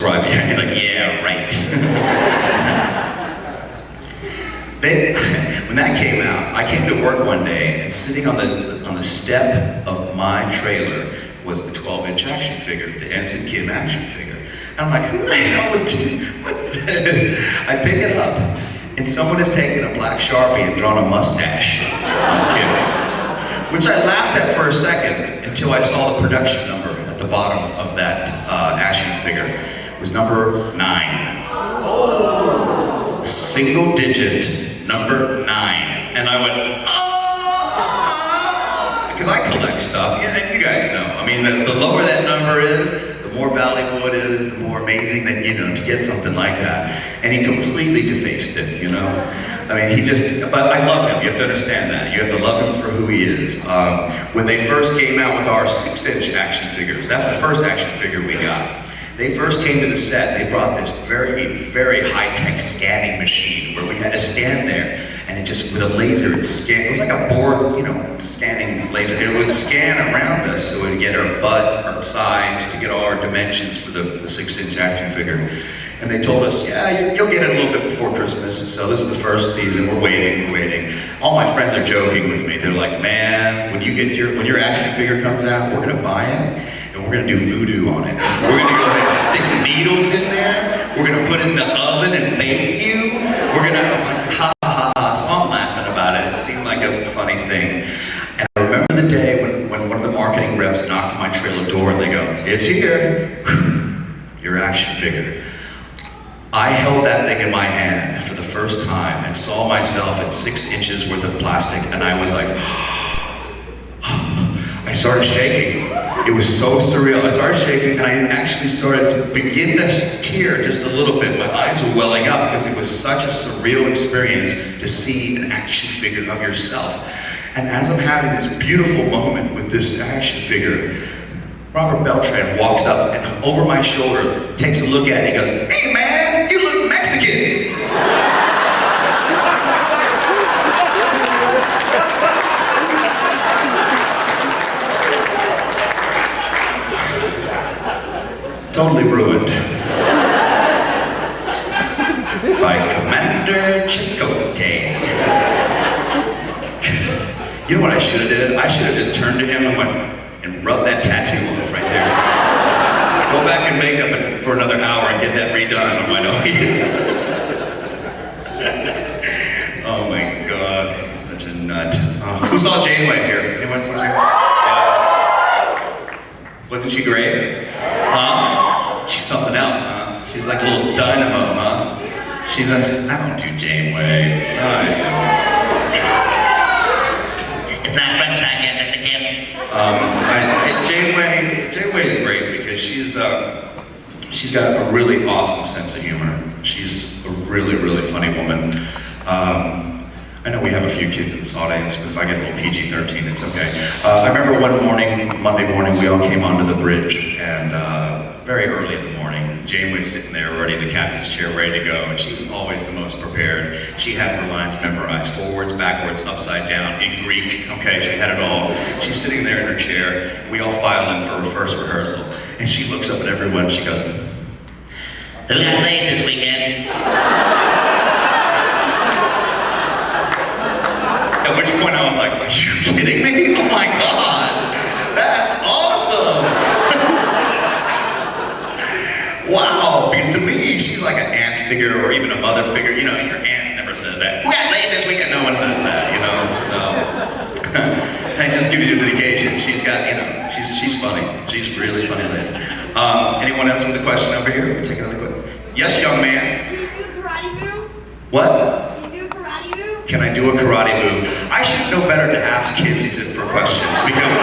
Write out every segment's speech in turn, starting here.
Right, yeah, he's like, yeah, right. When that came out, I came to work one day, and sitting on the step of my trailer was the 12-inch action figure, the Ensign Kim action figure. And I'm like, who the hell would do, what's this? I pick it up, and someone has taken a black Sharpie and drawn a mustache on Kim, which I laughed at for a second until I saw the production number at the bottom of that action figure. It was number 9. Single digit, number 9. And I went, oh! Because I collect stuff, and you guys know. I mean, the lower that number is, the more valuable it is, the more amazing that, to get something like that. And he completely defaced it, I mean, but I love him, you have to understand that. You have to love him for who he is. When they first came out with our 6-inch action figures, that's the first action figure we got. They first came to the set, they brought this very, very high-tech scanning machine where we had to stand there and it just, with a laser, it scanned. It was like a board, scanning laser. It would scan around us so it would get our butt, our sides, to get all our dimensions for the 6-inch action figure. And they told us, yeah, you'll get it a little bit before Christmas. So this is the first season, we're waiting. All my friends are joking with me. They're like, man, when your action figure comes out, we're gonna buy it. And we're gonna do voodoo on it. We're gonna go ahead and stick needles in there. We're gonna put it in the oven and bake you. We're gonna, ha ha ha. So I'm laughing about it. It seemed like a funny thing. And I remember the day when one of the marketing reps knocked on my trailer door and they go, it's here, your action figure. I held that thing in my hand for the first time and saw myself at 6 inches worth of plastic, and I was like, I started shaking. It was so surreal. I started shaking, and I actually started to begin to tear just a little bit. My eyes were welling up because it was such a surreal experience to see an action figure of yourself. And as I'm having this beautiful moment with this action figure, Robert Beltran walks up and over my shoulder takes a look at it and he goes, hey man, you look Mexican! Totally ruined. By Commander Chicote. You know what I should have did? I should have just turned to him and went and rubbed that tattoo off right there. Go back and make up for another hour and get that redone on my nose. Oh my God, he's such a nut. Who saw Janeway here? Anyone saw Janeway? Wasn't she great? Huh? She's something else, huh? She's like a little dynamo, huh? I don't do Janeway. It's not French time yet, Mr. Kim. Janeway is great because she's got a really awesome sense of humor. She's a really, really funny woman. I know we have a few kids in this audience, but if I get a little PG-13, it's okay. I remember one morning, Monday morning, we all came onto the bridge, and very early in the morning, Janeway's sitting there already in the captain's chair, ready to go, and she was always the most prepared. She had her lines memorized, forwards, backwards, upside down, in Greek, okay, she had it all. She's sitting there in her chair, we all file in for her first rehearsal, and she looks up at everyone, and she goes, who got laid this weekend? At which point I was like, are you kidding me? Oh my God, that's awesome! Wow, because to me, she's like an aunt figure or even a mother figure. Your aunt never says that. Who got laid this weekend? No one says that, so. That just gives you an indication. She's got, she's funny. She's really funny lady. Anyone else with a question over here? We'll take another question. Yes, young man? Can you do a karate move? What? Can I do a karate move? I should know better to ask kids for questions because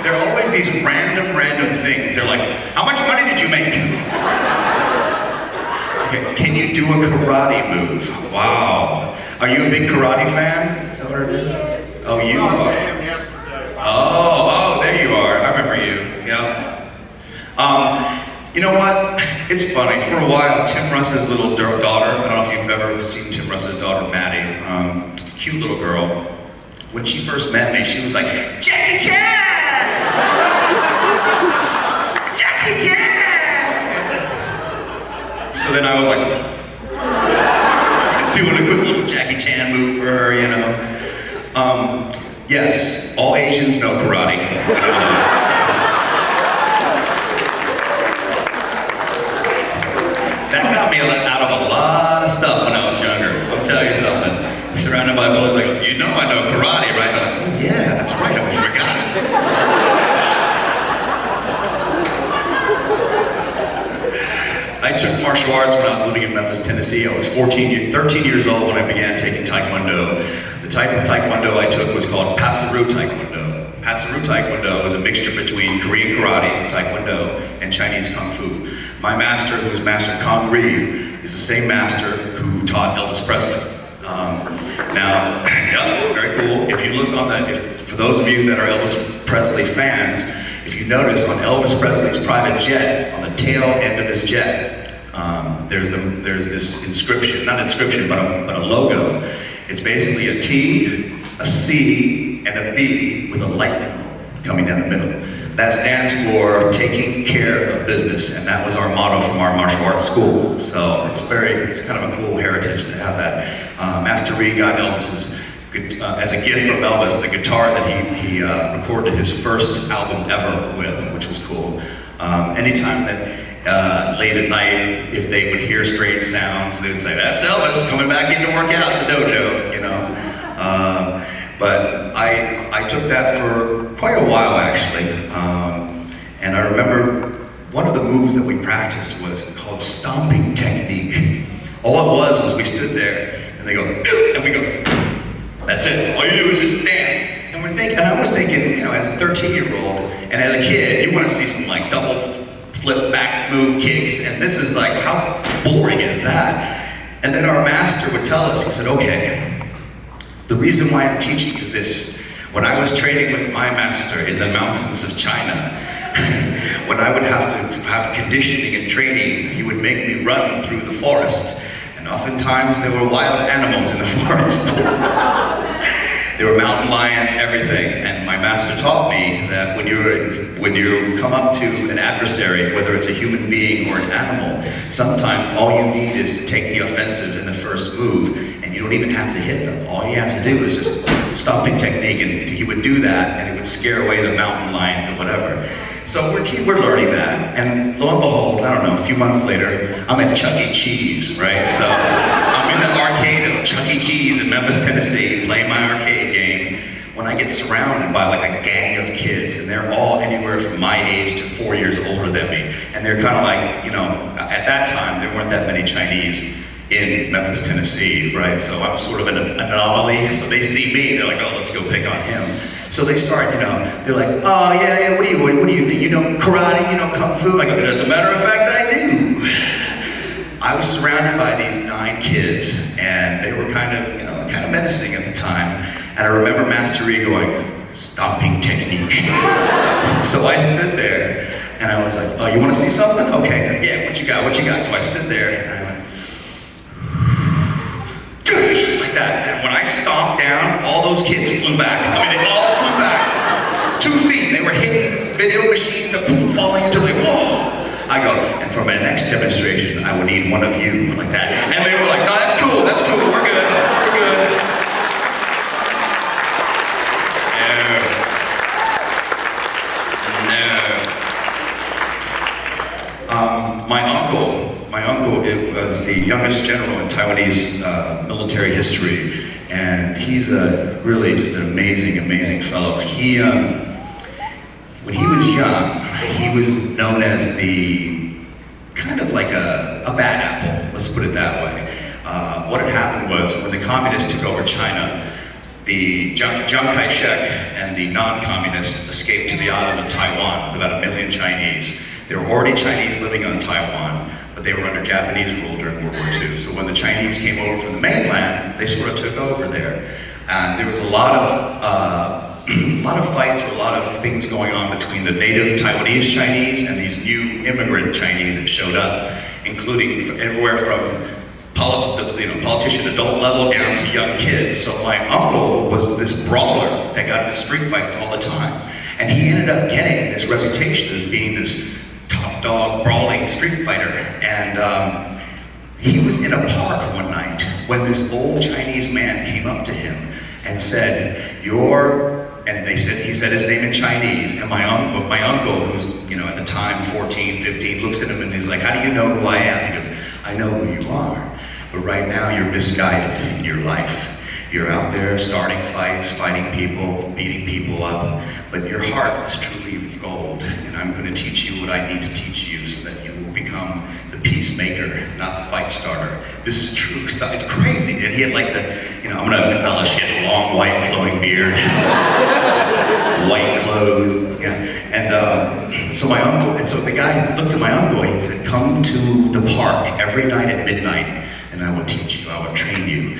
they're always these random things. They're like, how much money did you make? Okay, can you do a karate move? Wow. Are you a big karate fan? Is that what it is? Oh, you are. Oh, there you are. I remember you. Yeah. You know what? It's funny. For a while, Tim Russ's little daughter, I don't know if you've ever seen Tim Russ's daughter, Maddie, cute little girl. When she first met me, she was like, Jackie Chan! Jackie Chan! So then I was like, doing a quick little Jackie Chan move for her, you know. Yes, all Asians know karate. That got me out of a lot of stuff when I was younger. I'll tell you something. Surrounded by boys like, you know I know karate, right? I'm like, oh yeah, that's right, I forgot it. I took martial arts when I was living in Memphis, Tennessee. I was 13 years old when I began taking Taekwondo. The type of Taekwondo I took was called Pasaru Taekwondo. Pasaru Taekwondo was a mixture between Korean karate, Taekwondo, and Chinese Kung Fu. My master, who was Master Kong Ryu, is the same master who taught Elvis Presley. Now, yeah, very cool. If you look on for those of you that are Elvis Presley fans, if you notice on Elvis Presley's private jet, on the tail end of his jet, there's this inscription, not inscription, but a logo. It's basically a T, a C, and a B with a lightning coming down the middle. That stands for taking care of business, and that was our motto from our martial arts school. So it's kind of a cool heritage to have that. Master Ree got Elvis's, as a gift from Elvis, the guitar that he recorded his first album ever with, which was cool. Anytime that late at night, if they would hear strange sounds, they would say, "That's Elvis coming back in to work out in the dojo," you know. But I took that for quite a while actually, and I remember one of the moves that we practiced was called stomping technique. All it was we stood there and they go, and we go, that's it. All you do is just stand. And I was thinking, you know, as a 13-year-old and as a kid, you want to see some like double flip back move kicks, and this is like, how boring is that? And then our master would tell us, he said, okay, the reason why I'm teaching you this, when I was training with my master in the mountains of China, when I would have to have conditioning and training, he would make me run through the forest. And oftentimes there were wild animals in the forest. There were mountain lions, everything. And my master taught me that when you come up to an adversary, whether it's a human being or an animal, sometimes all you need is to take the offensive in the first move, and you don't even have to hit them. All you have to do is just stomping technique, and he would do that, and it would scare away the mountain lions or whatever. So we're learning that, and lo and behold, I don't know, a few months later, I'm at Chuck E. Cheese, right? So I'm in the arcade of Chuck E. Cheese in Memphis, Tennessee, playing my arcade game, when I get surrounded by like a gang of kids, and they're all anywhere from my age to 4 years older than me. And they're kind of like, you know, at that time, there weren't that many Chinese in Memphis, Tennessee, right? So I'm sort of an anomaly. So they see me, they're like, oh, let's go pick on him. So they start, you know, they're like, oh yeah, what do you think? You know karate, you know kung fu? I go, as a matter of fact, I do. I was surrounded by these 9 kids, and they were kind of menacing at the time. And I remember Master Ree going, stomping technique. So I stood there, and I was like, oh, you want to see something? Okay, yeah, what you got? So I stood there, and I went, like that. And when I stomped down, all those kids flew back. I mean, they all flew back. 2 feet. They were hitting video machines and falling into like, whoa. I go, and for my next demonstration, I would need one of you, like that. And they were like, no, that's cool, we're good, we're good. My uncle, it was the youngest general in Taiwanese military history, and he's really just an amazing fellow. He, when he was young, he was known as the, kind of like a bad apple, let's put it that way. What had happened was, when the communists took over China, the Chiang Kai-shek and the non-communists escaped to the island of Taiwan with about 1 million Chinese. There were already Chinese living on Taiwan, but they were under Japanese rule during World War II. So when the Chinese came over from the mainland, they sort of took over there. And there was a lot of fights, or a lot of things going on between the native Taiwanese Chinese and these new immigrant Chinese that showed up, including everywhere from politician adult level down to young kids. So my uncle was this brawler that got into street fights all the time. And he ended up getting this reputation as being this top dog brawling street fighter. And He was in a park one night when this old Chinese man came up to him and said, and he said his name in Chinese, and my uncle, who's, at the time 14, 15, looks at him and he's like, how do you know who I am? He goes, I know who you are, but right now you're misguided in your life. You're out there starting fights, fighting people, beating people up, but your heart is truly gold, and I'm going to teach you what I need to teach you so that you will become the peacemaker, not the fight starter. This is true stuff. It's crazy. And he had like I'm going to embellish, he had a long white flowing beard, white clothes, and so the guy looked at my uncle, he said, come to the park every night at midnight, and I will teach you, I will train you.